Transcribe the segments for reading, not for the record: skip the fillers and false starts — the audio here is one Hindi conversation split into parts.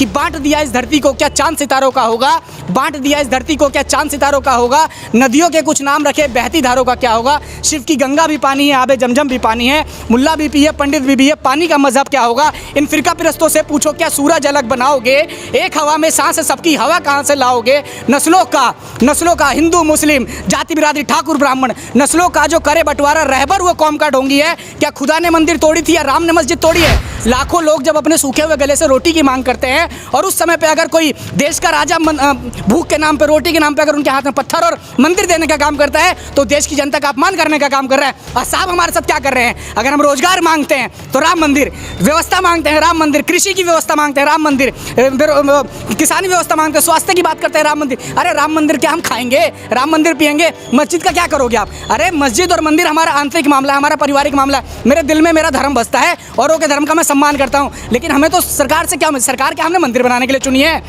कि बांट दिया इस धरती को क्या चांद सितारों का होगा, बांट दिया इस धरती को क्या चांद सितारों का होगा, नदियों के कुछ नाम रखे बहती धारों का क्या होगा, शिव की गंगा भी पानी है, आबे जमजम भी पानी है, मुल्ला भी पिए पंडित भी पिए, पानी का मजहब क्या होगा। इन फिरका परस्तों से पूछो क्या सूरज अलग बनाओगे, एक हवा में सांस सबकी हवा कहाँ से लाओगे। नस्लों का हिंदू मुस्लिम जाति बिरादरी ठाकुर ब्राह्मण, नस्लों का जो करे बंटवारा रहबर वो कौम का ढोंगी है। क्या खुदा ने मंदिर तोड़ी थी या राम ने मस्जिद तोड़ी है। लाखों लोग जब अपने सूखे हुए गले से रोटी की मांग करते हैं और उस समय पे अगर कोई देश का राजा भूख के नाम पे रोटी के नाम पे अगर उनके हाथ में पत्थर और मंदिर देने का काम करता है तो देश की जनता का अपमान करने का काम कर रहा है। और साहब हमारे साथ क्या कर रहे हैं, अगर हम रोजगार मांगते हैं तो राम मंदिर, व्यवस्था मांगते हैं राम मंदिर, कृषि की व्यवस्था मांगते हैं राम मंदिर, किसानी व्यवस्था मांगते हैं, स्वास्थ्य की बात करते हैं राम मंदिर। अरे राम मंदिर क्या हम खाएंगे, राम मंदिर पिएंगे, मस्जिद का क्या करोगे आप। अरे मस्जिद और मंदिर हमारा आंतरिक मामला है, हमारा पारिवारिक मामला है। मेरे दिल में मेरा धर्म बसता है, औरों के धर्म का मैं सम्मान करता हूँ, लेकिन हमें तो सरकार से क्या, सरकार क्या हमने मंदिर बनाने के लिए चुनी है।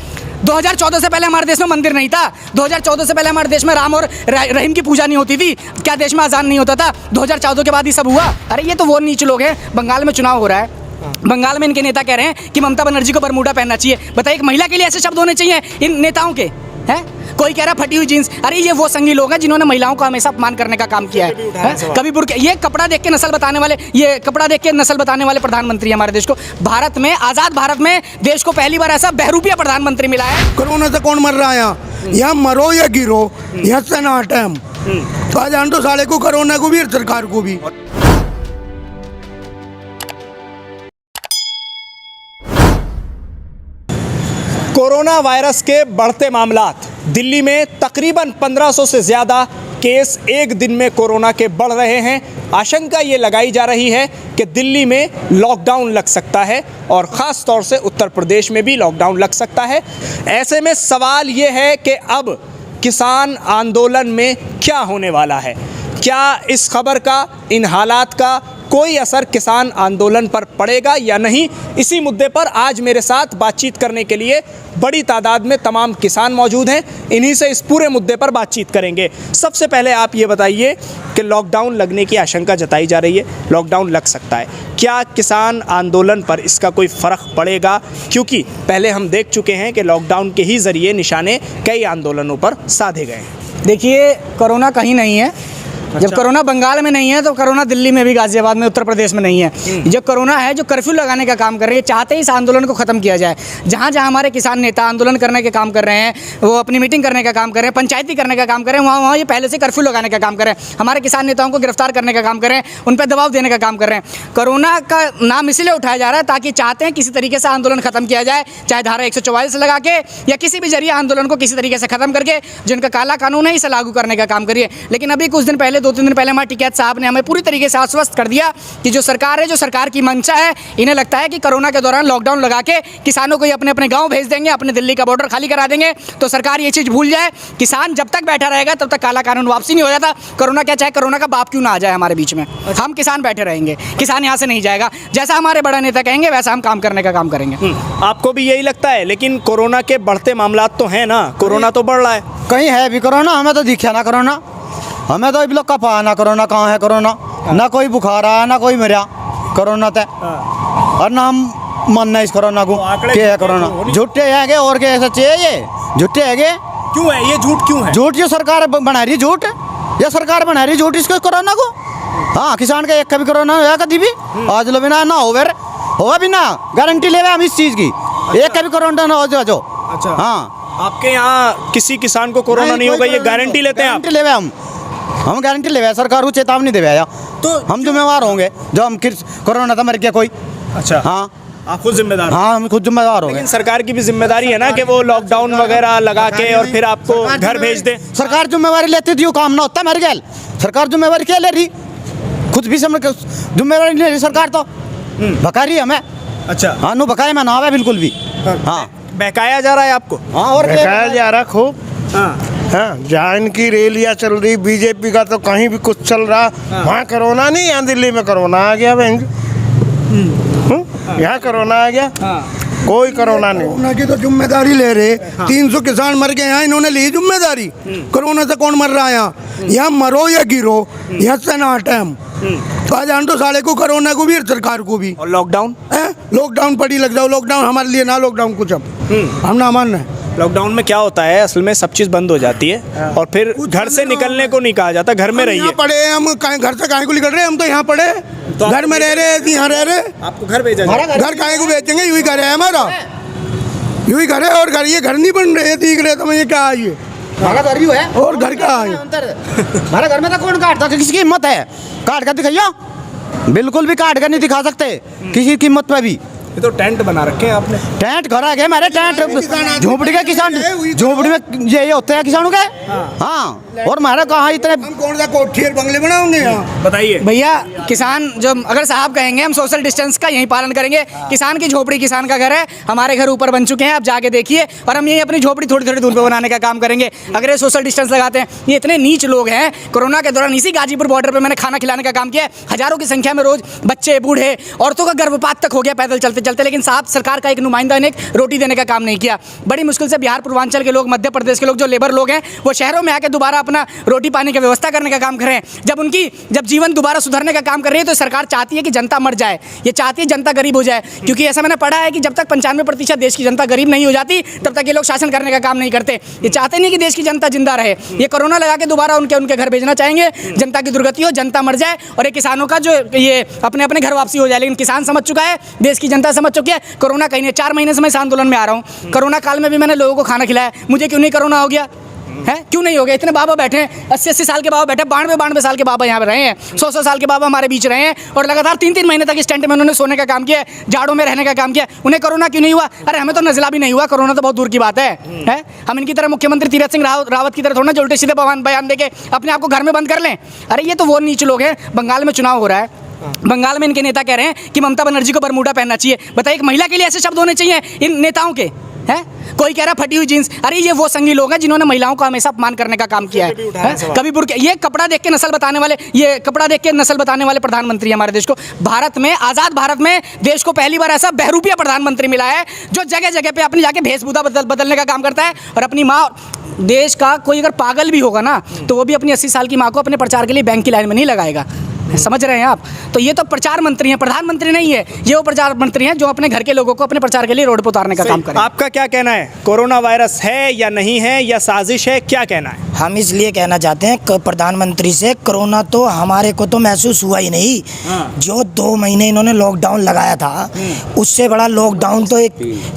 2014 से पहले हमारे देश में मंदिर नहीं था, 2014 से पहले हमारे देश में राम और रहीम की पूजा नहीं होती थी, क्या देश में अजान नहीं होता था, 2014 के बाद ही सब हुआ। अरे ये तो वो नीच लोग हैं। बंगाल में चुनाव हो रहा है, बंगाल में इनके नेता कह रहे हैं कि ममता बनर्जी को बरमूडा पहनना चाहिए। बताइए एक महिला के लिए ऐसे शब्द होने चाहिए इन नेताओं के, हैं। कोई कह रहा फटी हुई जींस। अरे ये वो संगी लोग हैं जिन्होंने महिलाओं को हमेशा अपमान करने का काम किया है। कभी बुरके, ये कपड़ा देख के नस्ल बताने वाले, ये कपड़ा देख के नस्ल बताने वाले प्रधानमंत्री हमारे देश को, भारत में आजाद भारत में देश को पहली बार ऐसा बहरूपिया प्रधानमंत्री मिला है। कोरोना से कौन मर रहा है यहाँ मरो या गिरो, यहाँ सन्नाट है हम। तो जान तो साले को, कोरोना को भी और सरकार को भी। कोरोना वायरस के बढ़ते मामलात, दिल्ली में तकरीबन 1500 से ज़्यादा केस एक दिन में कोरोना के बढ़ रहे हैं। आशंका ये लगाई जा रही है कि दिल्ली में लॉकडाउन लग सकता है और ख़ास तौर से उत्तर प्रदेश में भी लॉकडाउन लग सकता है। ऐसे में सवाल ये है कि अब किसान आंदोलन में क्या होने वाला है, क्या इस खबर का, इन हालात का कोई असर किसान आंदोलन पर पड़ेगा या नहीं। इसी मुद्दे पर आज मेरे साथ बातचीत करने के लिए बड़ी तादाद में तमाम किसान मौजूद हैं। इन्हीं से इस पूरे मुद्दे पर बातचीत करेंगे। सबसे पहले आप ये बताइए कि लॉकडाउन लगने की आशंका जताई जा रही है, लॉकडाउन लग सकता है, क्या किसान आंदोलन पर इसका कोई फ़र्क पड़ेगा। क्योंकि पहले हम देख चुके हैं कि लॉकडाउन के ही ज़रिए निशाने कई आंदोलनों पर साधे गए हैं। देखिए कोरोना कहीं नहीं है। जब कोरोना बंगाल में नहीं है तो कोरोना दिल्ली में भी, गाजियाबाद में, उत्तर प्रदेश में नहीं है। जो कोरोना है, जो कर्फ्यू लगाने का काम कर रही है, चाहते ही इस आंदोलन को ख़त्म किया जाए। जहाँ जहाँ हमारे किसान नेता आंदोलन करने के काम कर रहे हैं, वो अपनी मीटिंग करने का काम कर रहे हैं, पंचायती करने का काम कर रहे हैं, वहाँ ये पहले से कर्फ्यू लगाने का काम कर रहे हैं, हमारे किसान नेताओं को गिरफ्तार करने का काम कर रहे हैं, उन पर दबाव देने का काम कर रहे हैं। कोरोना का नाम इसलिए उठाया जा रहा है ताकि चाहते हैं किसी तरीके से आंदोलन खत्म किया जाए, चाहे धारा 144 लगा के या किसी भी जरिए आंदोलन को किसी तरीके से खत्म करके जिनका काला कानून है इसे लागू करने का काम करिए। लेकिन अभी कुछ दिन पहले, 2-3 दिन पहले हमारे साहब ने हमें पूरी तरीके से आश्वस्त कर दिया कि जो सरकार है, जो सरकार की मंशा है, इन्हें लगता है कि कोरोना के दौरान लॉकडाउन लगा के किसानों को अपने अपने गांव भेज देंगे, अपने दिल्ली का बॉर्डर खाली करा देंगे। तो सरकार ये चीज़ भूल जाए, किसान जब तक बैठा रहेगा तब तक काला कानून वापसी नहीं हो जाता। कोरोना क्या, चाहे कोरोना का बाप क्यों ना आ जाए हमारे बीच में, हम किसान बैठे रहेंगे, किसान यहाँ से नहीं जाएगा। जैसा हमारे बड़ा नेता कहेंगे वैसा हम काम करने का काम करेंगे। आपको भी यही लगता है? लेकिन कोरोना के बढ़ते मामलात तो हैं ना, कोरोना तो बढ़ रहा है। कहीं है भी कोरोना, हमें तो दिखा ना कोरोना, हमें तो लोग का पा ना कोरोना कहाँ है कोरोना, ना कोई बुखार आया ना कोई मरा कोरोना तय, और ना हम मानना इस कोरोना को क्या है कोरोना। झूठे है और क्या सच्चे है, ये झूठे है। क्यों है ये झूठ, क्यों है झूठ? जो सरकार बना रही झूठ, या सरकार बना रही झूठ इसको कोरोना को। हाँ, किसान का एक कभी कोरोना होया कभी भी, आज लो बिना ना होगा भी ना, गारंटी ले हम इस चीज़ की, एक कभी कोरोना ना हो जो। अच्छा, हाँ, आपके यहाँ किसी किसान को कोरोना नहीं होगा, ये गारंटी लेते हैं आप? गारंटी ले हम गारंटी ले, सरकार को चेतावनी दे तो हम जिम्मेवार होंगे जो हम कोरोना था मर गया कोई। अच्छा, हाँ, आप खुद जिम्मेदार? हाँ, हम खुद जिम्मेदार होंगे। लेकिन सरकार की भी जिम्मेदारी है ना कि वो लॉकडाउन वगैरह लगा के और फिर आपको घर भेज दे। सरकार जिम्मेवारी लेती थी, वो काम ना होता मर गया। सरकार जिम्मेवारी क्या ले रही, खुद भी जिम्मेवारी ले रही सरकार, तो भका रही हमें। अच्छा, हाँ, नो भकाए मैं ना आवे बिल्कुल भी। हाँ, बहकाया जा रहा है आपको? हाँ, और बहकाया जा रहा खूब। हाँ, जहाँ इनकी रैलियाँ चल रही, बीजेपी का तो कहीं भी कुछ चल रहा, वहाँ कोरोना नहीं, यहाँ दिल्ली में कोरोना आ गया। यहाँ कोरोना आ गया, कोई कोरोना नहीं। कोरोना की तो जिम्मेदारी ले रहे, 300 किसान मर गए यहाँ, इन्होंने ली जिम्मेदारी। कोरोना से कौन मर रहा है यहाँ मरो या गिरो, यहाँ सन्नाट है हम। तो जान तो साले को, कोरोना को भी और सरकार को भी। और लॉकडाउन लॉकडाउन पड़ी लग जाओ, लॉकडाउन हमारे लिए ना लॉकडाउन कुछ अब हम ना मान रहे। लॉकडाउन में क्या होता है, असल में सब चीज़ बंद हो जाती है और फिर घर से निकलने को नहीं कहा जाता, घर में रहिए। यहाँ पड़े हम, घर से काहे को निकल रहे हैं, हम तो यहाँ पड़े, तो घर में रह रहे हैं, यहाँ रह रहे। आपको घर भेजा घर काहे को बेचेंगे, यूं ही घर है हमारा, यूं ही घर है। और घर, ये घर नहीं बन रहे, दिख रहे तो ये क्या है, ये हमारा घर भी है और घर का है। हमारे घर में तो कौन काटता, किसकी हिम्मत है काट कर दिखाइए? बिल्कुल भी काट कर नहीं दिखा सकते किसी कीमत पे भी। ये तो टेंट बना रखे हैं आपने। टेंट घर आ गए हमारे, टेंट झोपड़ी के किसान, झोपड़ी में ये होते हैं किसानों के। हाँ, और हमारे कहाँ इतने हम कौन सा कोठी और बंगले बनाओगे यहाँ? बताइए भैया, किसान जो अगर साहब कहेंगे हम सोशल डिस्टेंस का यही पालन करेंगे। किसान की झोपड़ी किसान का घर है, हमारे घर ऊपर बन चुके हैं, आप जाके देखिए। और हम यही अपनी झोपड़ी थोड़ी थोड़ी दूर पे बनाने का काम करेंगे अगर ये सोशल डिस्टेंस लगाते हैं। ये इतने नीच लोग हैं, कोरोना के दौरान इसी गाजीपुर बॉर्डर पर मैंने खाना खिलाने का काम किया, हजारों की संख्या में रोज बच्चे, बूढ़े, औरतों का गर्भपात तक हो गया पैदल चलते चलते, लेकिन साहब सरकार का एक नुमाइंदा ने एक रोटी देने का काम नहीं किया। बड़ी मुश्किल से बिहार पूर्वांचल के लोग, मध्य प्रदेश के लोग, जो लेबर लोग हैं, वो शहरों में आके दोबारा अपना रोटी पानी की व्यवस्था करने का काम कर रहे हैं। जब जीवन दोबारा सुधरने का काम कर रही है तो सरकार चाहती है कि जनता मर जाए, ये चाहती है जनता गरीब हो जाए। क्योंकि ऐसा मैंने पढ़ा है कि जब तक 95% देश की जनता गरीब नहीं हो जाती तब तक ये लोग शासन करने का काम नहीं करते। ये चाहते नहीं कि देश की जनता जिंदा रहे। ये कोरोना लगा के दोबारा उनके घर भेजना चाहेंगे, जनता की दुर्गति हो, जनता मर जाए और ये किसानों का जो ये अपने अपने घर वापसी हो जाए। लेकिन किसान समझ चुका है, देश की जनता समझ चुकी है, कोरोना कहीं नहीं। 4 महीने से मैं इस आंदोलन में आ रहा हूँ। कोरोना काल में भी मैंने लोगों को खाना खिलाया, मुझे क्यों नहीं कोरोना हो गया है? क्यों नहीं हो गया? इतने बाबा बैठे हैं, 80-80 साल के बाबा बैठे, 92-92 साल के बाबा यहाँ पे रहे हैं, 100-100 साल के बाबा हमारे बीच रहे हैं और लगातार 3-3 महीने तक इस टेंट में उन्होंने सोने का काम किया, जाड़ों में रहने का काम किया। उन्हें कोरोना क्यों नहीं हुआ? अरे हमें तो नजला भी नहीं हुआ, कोरोना तो बहुत दूर की बात है? हम इनकी तरह मुख्यमंत्री तीरथ सिंह रावत की तरह थोड़ा ना उल्टे सीधे बयान देके अपने आप को घर में बंद कर लें। अरे ये तो वो नीच लोग हैं। बंगाल में चुनाव हो रहा है, बंगाल में इनके नेता कह रहे हैं कि ममता बनर्जी को बरमूडा पहनना चाहिए। बताइए, एक महिला के लिए ऐसे शब्द होने चाहिए इन नेताओं के? हैं? कोई कह रहा फटी हुई जींस। अरे ये वो संगी लोग हैं जिन्होंने महिलाओं का हमेशा अपमान करने का काम किया है। कभी बुरके, ये कपड़ा देख के नस्ल बताने वाले, ये कपड़ा देख के नस्ल बताने वाले प्रधानमंत्री हमारे देश को, भारत में, आजाद भारत में देश को पहली बार ऐसा बहरूपिया प्रधानमंत्री मिला है जो जगह जगह पे अपनी जाके भेषभूषा बदलने का काम करता है और अपनी माँ, देश का कोई अगर पागल भी होगा ना तो वो भी अपनी 80 साल की माँ को अपने प्रचार के लिए बैंक की लाइन में नहीं लगाएगा। समझ रहे हैं आप? तो ये तो प्रचार मंत्री हैं, प्रधानमंत्री नहीं है। ये वो प्रचार मंत्री हैं जो अपने घर के लोगों को अपने प्रचार के लिए रोड पर उतारने का काम करें। आपका क्या कहना है, कोरोना वायरस है या नहीं है या साजिश है, क्या कहना है? हम इसलिए कहना चाहते हैं कि प्रधानमंत्री से कोरोना तो हमारे को तो महसूस हुआ ही नहीं। जो 2 महीने इन्होंने लॉकडाउन लगाया था, उससे बड़ा लॉकडाउन तो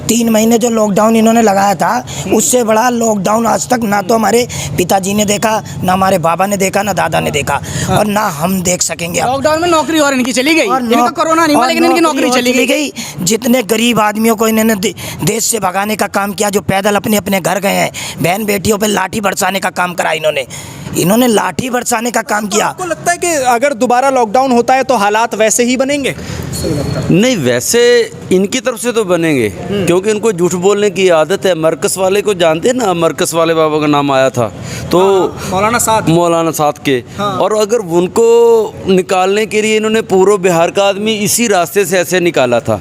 3 महीने जो लॉकडाउन इन्होंने लगाया था, उससे बड़ा लॉकडाउन आज तक ना तो हमारे पिताजी ने देखा, ना हमारे बाबा ने देखा, ना दादा ने देखा और ना हम देख सकेंगे। लॉकडाउन में नौकरी और इनकी चली गई, इनका कोरोना नहीं हुआ लेकिन इनकी नौकरी चली गई। जितने गरीब आदमियों को इन्होंने देश से भगाने का काम किया, जो पैदल अपने अपने घर गए हैं, बहन बेटियों पे लाठी बरसाने का काम करा इन्होंने लाठी बरसाने का काम किया। आपको लगता है कि अगर दोबारा लॉकडाउन होता है तो हालात वैसे ही बनेंगे? नहीं, वैसे इनकी तरफ से तो बनेंगे क्योंकि इनको झूठ बोलने की आदत है। मरकस वाले को जानते हैं ना, मरकस वाले बाबा का नाम आया था तो मौलाना साद के। और अगर उनको निकालने के लिए इन्होंने पूर्व बिहार का आदमी इसी रास्ते से ऐसे निकाला था,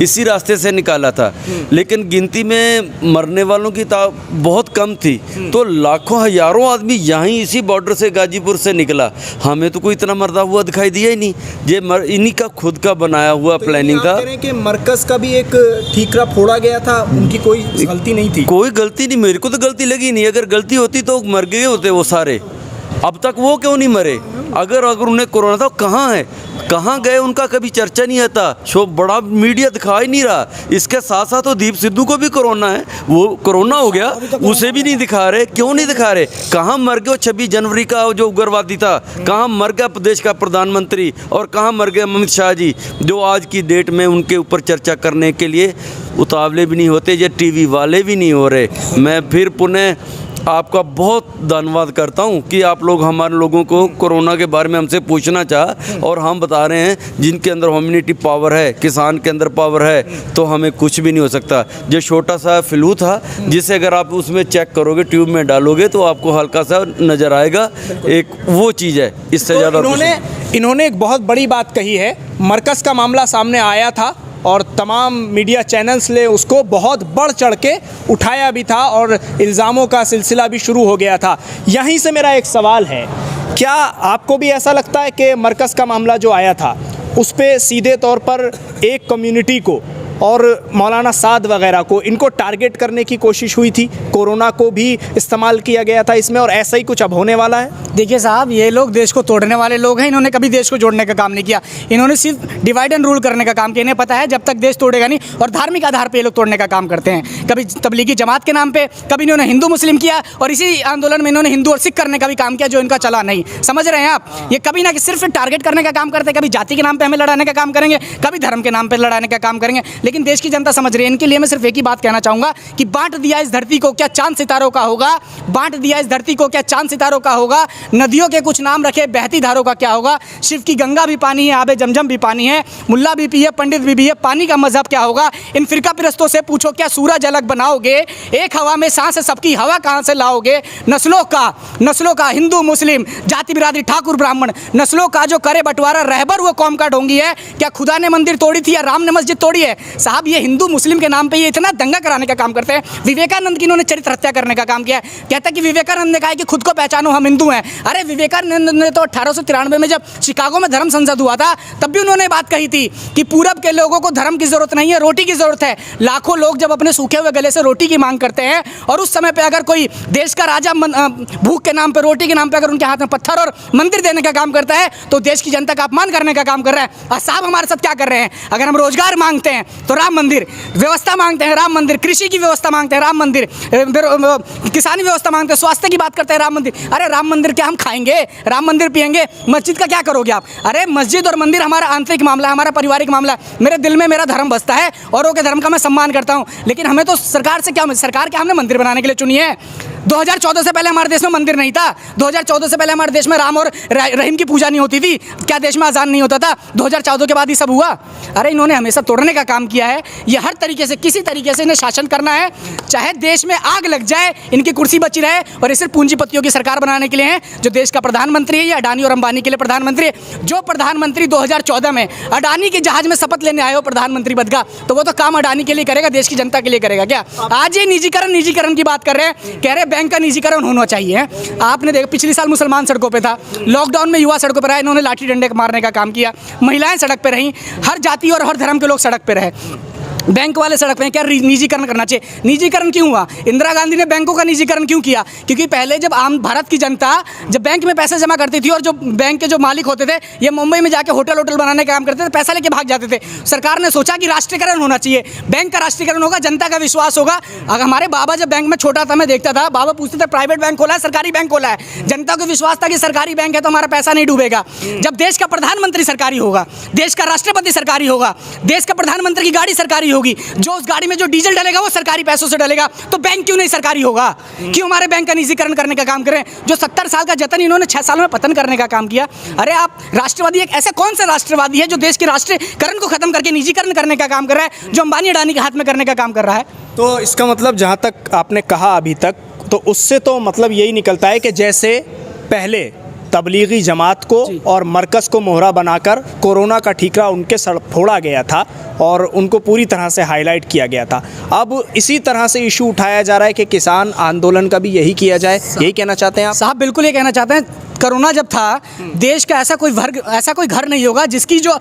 इसी रास्ते से निकाला था, लेकिन गिनती में मरने वालों की बहुत कम थी, तो लाखों हजारों आदमी यहाँ इसी बॉर्डर से, गाजीपुर से निकला। हमें तो कोई इतना मरदा हुआ दिखाई दिया ही नहीं। ये इन्हीं का खुद का बनाया हुआ प्लानिंग था। कि मरकज का भी एक ठीकरा फोड़ा गया था, उनकी कोई गलती नहीं थी? कोई गलती नहीं, मेरे को तो गलती लगी नहीं। अगर गलती होती तो मर गए होते वो सारे, अब तक वो क्यों नहीं मरे? अगर उन्हें कोरोना था, कहाँ है, कहाँ गए, उनका कभी चर्चा नहीं आता। शो बड़ा मीडिया दिखा ही नहीं रहा। इसके साथ साथ तो दीप सिद्धू को भी कोरोना है, वो कोरोना हो गया, उसे भी नहीं दिखा रहे। क्यों नहीं दिखा रहे? कहाँ मर गए 26 जनवरी का जो उग्रवादी था? कहाँ मर गया प्रदेश का प्रधानमंत्री? और कहाँ मर गए अमित शाह जी, जो आज की डेट में उनके ऊपर चर्चा करने के लिए उतावले भी नहीं होते, ये टीवी वाले भी नहीं हो रहे। मैं फिर पुनः आपका बहुत धन्यवाद करता हूं कि आप लोग हमारे लोगों को कोरोना के बारे में हमसे पूछना चाहा और हम बता रहे हैं। जिनके अंदर ह्यूमैनिटी पावर है, किसान के अंदर पावर है, तो हमें कुछ भी नहीं हो सकता। जो छोटा सा फ्लू था, जिसे अगर आप उसमें चेक करोगे, ट्यूब में डालोगे तो आपको हल्का सा नज़र आएगा, एक वो चीज़ है। इससे ज़्यादा इन्होंने एक बहुत बड़ी बात कही है। मरकज़ का मामला सामने आया था और तमाम मीडिया चैनल्स ने उसको बहुत बढ़ चढ़ के उठाया भी था और इल्ज़ामों का सिलसिला भी शुरू हो गया था। यहीं से मेरा एक सवाल है, क्या आपको भी ऐसा लगता है कि मरकज़ का मामला जो आया था उस पे सीधे तौर पर एक कम्युनिटी को और मौलाना साद वगैरह को इनको टारगेट करने की कोशिश हुई थी, कोरोना को भी इस्तेमाल किया गया था इसमें, और ऐसा ही कुछ अब होने वाला है। देखिए साहब, ये लोग देश को तोड़ने वाले लोग हैं। इन्होंने कभी देश को जोड़ने का काम नहीं किया। इन्होंने सिर्फ डिवाइड एंड रूल करने का काम किया। इन्हें पता है जब तक देश तोड़ेगा नहीं, और धार्मिक आधार पे ये लोग तोड़ने का काम करते हैं। कभी तबलीगी जमात के नाम पे, कभी इन्होंने हिंदू मुस्लिम किया, और इसी आंदोलन में इन्होंने हिंदू और सिख करने का भी काम किया, जो इनका चला नहीं। समझ रहे हैं आप? ये कभी ना सिर्फ टारगेट करने का काम करते हैं। कभी जाति के नाम पे हमें लड़ाने का काम करेंगे, कभी धर्म के नाम पे लड़ाने का काम करेंगे। लेकिन देश की जनता समझ रही है। इनके लिए मैं सिर्फ एक ही बात कहना चाहूंगा कि बांट दिया इस धरती को क्या चांद सितारों का होगा, बांट दिया इस धरती को क्या चांद सितारों का होगा। नदियों के कुछ नाम रखे, बहती धारों का क्या होगा। शिव की गंगा भी पानी है, आबे जमजम भी पानी है, मुल्ला भी पिए, पंडित भी है, पानी का मजहब क्या होगा। इन फिरका परस्तों से पूछो क्या सूरज अलग बनाओगे, एक हवा में सांस सबकी हवा कहां से लाओगे। नस्लों का हिंदू मुस्लिम जाति बिरादरी ठाकुर ब्राह्मण, नस्लों का जो करे बंटवारा रहबर वो कौम का ढोंगी है। क्या खुदा ने मंदिर तोड़ी थी या राम ने मस्जिद तोड़ी है। साहब, ये हिंदू मुस्लिम के नाम पे ये इतना दंगा कराने का काम करते हैं। विवेकानंद की इन्होंने चरित्र हत्या करने का काम किया है। कहता है कि विवेकानंद ने कहा है कि खुद को पहचानो, हम हिंदू हैं। अरे विवेकानंद ने तो 1893 में जब शिकागो में धर्म संसद हुआ था, तब भी उन्होंने बात कही थी कि पूरब के लोगों को धर्म की जरूरत नहीं है, रोटी की जरूरत है। लाखों लोग जब अपने सूखे हुए गले से रोटी की मांग करते हैं, और उस समय पे अगर कोई देश का राजा भूख के नाम पे, रोटी के नाम पे अगर उनके हाथ में पत्थर और मंदिर देने का काम करता है, तो देश की जनता का अपमान करने का काम कर रहा है। और साहब हमारे साथ क्या कर रहे हैं? अगर हम रोजगार मांगते हैं तो राम मंदिर, व्यवस्था मांगते हैं राम मंदिर, कृषि की व्यवस्था मांगते हैं राम मंदिर, किसानी व्यवस्था मांगते हैं, स्वास्थ्य की बात करते हैं राम मंदिर। अरे राम मंदिर क्या हम खाएंगे? राम मंदिर पिएंगे? मस्जिद का क्या करोगे आप? अरे मस्जिद और मंदिर हमारा आंतरिक मामला है, हमारा पारिवारिक मामला है। मेरे दिल में मेरा धर्म बसता है, औरों के धर्म का मैं सम्मान करता हूँ। लेकिन हमें तो सरकार से क्या, सरकार क्या हमने मंदिर बनाने के लिए चुनी है? 2014 से पहले हमारे देश में मंदिर नहीं था। 2014 से पहले हमारे देश में राम और रहीम की पूजा नहीं होती थी। क्या देश में अजान नहीं होता था? 2014 के बाद ही सब हुआ। अरे इन्होंने हमेशा तोड़ने का काम किया है। ये हर तरीके से, किसी तरीके से इन्हें शासन करना है, चाहे देश में आग लग जाए, इनकी कुर्सी बची रहे। और ये सिर्फ पूंजीपतियों की सरकार बनाने के लिए है। जो देश का प्रधानमंत्री है, ये अडानी और अंबानी के लिए प्रधानमंत्री है। जो प्रधानमंत्री 2014 में अडानी के जहाज में शपथ लेने आए हो प्रधानमंत्री पद का, तो वो तो काम अडानी के लिए करेगा, देश की जनता के लिए करेगा क्या? आज ये निजीकरण की बात कर रहे हैं, कह रहे बैंक का निजीकरण होना चाहिए। आपने देखा पिछले साल मुसलमान सड़कों पे था, लॉकडाउन में युवा सड़कों पर आए, इन्होंने लाठी डंडे मारने का काम किया, महिलाएं सड़क पे रहीं, हर जाति और हर धर्म के लोग सड़क पे रहे। बैंक वाले सड़क पे, क्या निजीकरण करना चाहिए? निजीकरण क्यों हुआ? इंदिरा गांधी ने बैंकों का निजीकरण क्यों किया? क्योंकि पहले जब आम भारत की जनता जब बैंक में पैसे जमा करती थी, और जो बैंक के जो मालिक होते थे, ये मुंबई में जाके होटल बनाने का काम करते थे, पैसा लेके भाग जाते थे। सरकार ने सोचा कि राष्ट्रीयकरण होना चाहिए, बैंक का राष्ट्रीयकरण होगा, जनता का विश्वास होगा। अगर हमारे बाबा जब बैंक में छोटा था, मैं देखता था, बाबा पूछते थे प्राइवेट बैंक खोला है सरकारी बैंक खोला है? जनता को विश्वास था कि सरकारी बैंक है तो हमारा पैसा नहीं डूबेगा। जब देश का प्रधानमंत्री सरकारी होगा, देश का राष्ट्रपति सरकारी होगा, देश का प्रधानमंत्री की गाड़ी सरकारी होगी, जो उस गाड़ी में जो डीजल डलेगा वो सरकारी पैसों से डलेगा, तो बैंक क्यों नहीं सरकारी होगा? क्यों हमारे बैंक का निजीकरण करने का काम करें? जो 70 साल का जतन इन्होंने 6 साल में पतन करने का काम किया। अरे आप राष्ट्रवादी, एक ऐसा कौन सा राष्ट्रवादी है जो देश के राष्ट्रीयकरण को खत्म करके निजीकरण करने का काम कर रहा है, जो अंबानी अडानी के हाथ में करने का काम कर रहा है? तो इसका मतलब जहाँ तक आपने कहा अभी तक, तो उससे तो मतलब यही निकलता है कि जैसे पहले तबलीगी जमात को और मरकज़ को मोहरा बनाकर कोरोना का ठीकरा उनके सर फोड़ा गया था और उनको पूरी तरह से हाईलाइट किया गया था, अब इसी तरह से इशू उठाया जा रहा है कि किसान आंदोलन का भी यही किया जाए। यही कहना चाहते हैं आप? साहब बिल्कुल ये कहना चाहते हैं। कोरोना जब था, देश का ऐसा कोई घर नहीं होगा जिसकी जो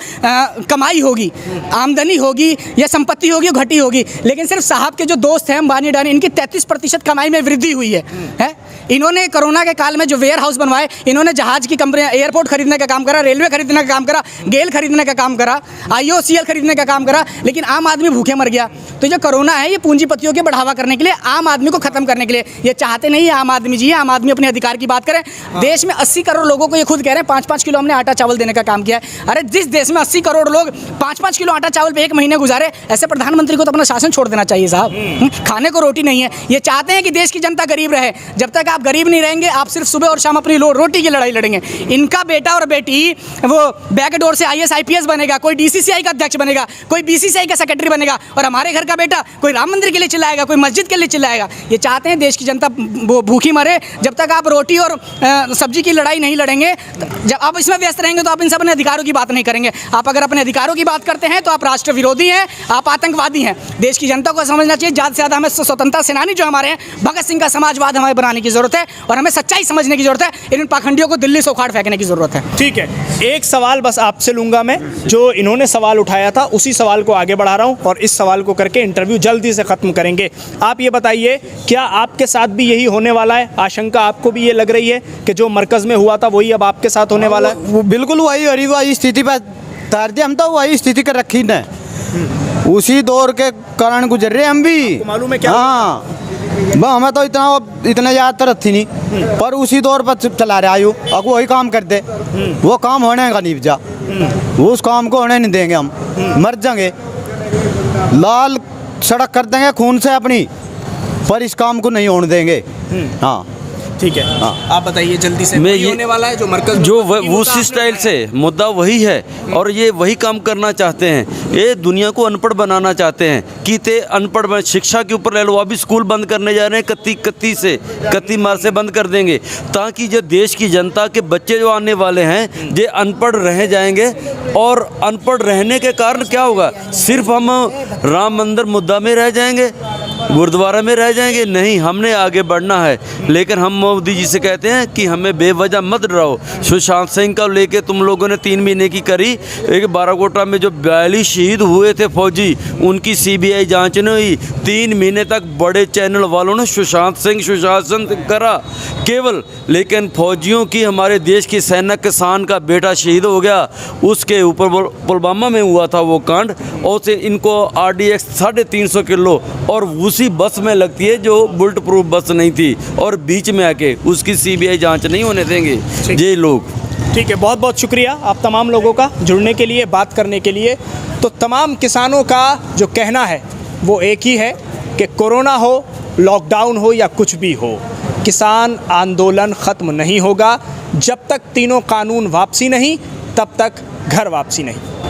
कमाई होगी, आमदनी होगी या संपत्ति होगी वो घटी होगी। लेकिन सिर्फ साहब के जो दोस्त हैं अंबानी अडानी, इनकी 33% कमाई में वृद्धि हुई है? इन्होंने कोरोना के काल में जो वेयर हाउस बनवाए, इन्होंने जहाज की कंपनियां, एयरपोर्ट खरीदने का काम करा, रेलवे खरीदने का काम करा, गेल खरीदने का काम करा, IOCL खरीदने का काम करा, लेकिन आम आदमी भूखे मर गया। तो जो कोरोना है, ये पूंजीपतियों के बढ़ावा करने के लिए, आम आदमी को खत्म करने के लिए, ये चाहते नहीं है आम आदमी जी, आम आदमी अपने अधिकार की बात करें। देश में 80 करोड़ लोगों को ये खुद कह रहे हैं 5-5 किलो हमने आटा चावल देने का काम किया है। अरे जिस देश में 80 करोड़ लोग 5-5 किलो आटा चावल पे 1 महीने गुजारे, ऐसे प्रधानमंत्री को तो अपना शासन छोड़ देना चाहिए साहब। खाने को रोटी नहीं है। ये चाहते हैं कि देश की जनता गरीब रहे। जब तक आप गरीब नहीं रहेंगे, आप सिर्फ सुबह और शाम अपनी रोटी की लड़ाई लड़ेंगे। इनका बेटा और बेटी वो बैकडोर से IAS IPS बनेगा, कोई DCCI का अध्यक्ष बनेगा, कोई BCCI का सेक्रेटरी बनेगा, और हमारे घर का बेटा कोई राम मंदिर के लिए चिल्लाएगा, कोई मस्जिद के लिए चिल्लाएगा। ये चाहते हैं देश की जनता भूखी मरे। जब तक आप रोटी और सब्जी की लड़ाई नहीं लड़ेंगे, जब आप इसमें व्यस्त रहेंगे, तो आप इन सब अपने अधिकारों की बात नहीं करेंगे। आप अगर अपने अधिकारों की बात करते हैं तो आप राष्ट्र विरोधी हैं, आप आतंकवादी हैं। देश की जनता को समझना चाहिए, ज़्यादा से ज़्यादा हमें स्वतंत्रता सेनानी जो हमारे हैं, भगत सिंह का समाजवाद हमें बनाने की जरूरत ज़रूरत है और हमें सच्चाई समझने की ज़रूरत है। इन पाखंडियों को दिल्ली से उखाड़ फेंकने की ज़रूरत है। ठीक है, एक सवाल बस आपसे लूँगा मैं, जो इन्होंने सवाल उठाया था उसी सवाल को आगे बढ़ा रहा हूँ और इस सवाल को करके इंटरव्यू जल्दी से ख़त्म करेंगे। आप ये बताइए, क्या आपके साथ भी यही होने वाला है? आशंका आपको भी ये लग रही है कि जो मरकज़ में हुआ था वही अब आपके साथ होने वाला है? वो बिल्कुल वही हो रही, वही स्थिति पर तारते हम तो वही स्थिति कर रखी न, उसी दौर के कारण गुजर रहे हम भी। मालूम है क्या? हाँ, हमें तो इतना याद तो रखी नहीं, पर उसी दौर पर चला रहे आयु। अब वही काम करते, वो काम होने का नहीं जा, उस काम को होने नहीं देंगे हम, मर जाएंगे, लाल सड़क कर देंगे खून से अपनी, पर इस काम को नहीं होने देंगे। हाँ ठीक है, आप बताइए जल्दी से। मैं वही ये होने वाला है जो मरकज़ में जो हुआ था, उसी स्टाइल से मुद्दा वही है और ये वही काम करना चाहते हैं। ये दुनिया को अनपढ़ बनाना चाहते हैं कि ते अनपढ़ शिक्षा के ऊपर ले लो। अभी स्कूल बंद करने जा रहे हैं, कत्ती मार से बंद कर देंगे, ताकि जो देश की जनता के बच्चे जो आने वाले हैं ये अनपढ़ रह जाएंगे। और अनपढ़ रहने के कारण क्या होगा? सिर्फ हम राम मंदिर मुद्दा में रह जाएंगे, गुरुद्वारा में रह जाएंगे? नहीं, हमने आगे बढ़ना है। लेकिन हम मोदी जी से कहते हैं कि हमें बेवजह मत डराओ। सुशांत सिंह का लेके तुम लोगों ने 3 महीने की करी, एक बाराकोटा में जो 42 शहीद हुए थे फौजी, उनकी CBI जांच नहीं हुई। 3 महीने तक बड़े चैनल वालों ने सुशांत सिंह करा केवल, लेकिन फौजियों की, हमारे देश की सेना किसान का बेटा शहीद हो गया, उसके ऊपर पुलवामा में हुआ था वो कांड, और से इनको RDX 350 किलो और उसी बस में लगती है जो बुलेट प्रूफ बस नहीं थी, और बीच में आके उसकी CBI जांच नहीं होने देंगे ये लोग। ठीक है, बहुत बहुत शुक्रिया आप तमाम लोगों का जुड़ने के लिए, बात करने के लिए। तो तमाम किसानों का जो कहना है वो एक ही है कि कोरोना हो, लॉकडाउन हो या कुछ भी हो, किसान आंदोलन ख़त्म नहीं होगा। जब तक तीनों कानून वापसी नहीं, तब तक घर वापसी नहीं।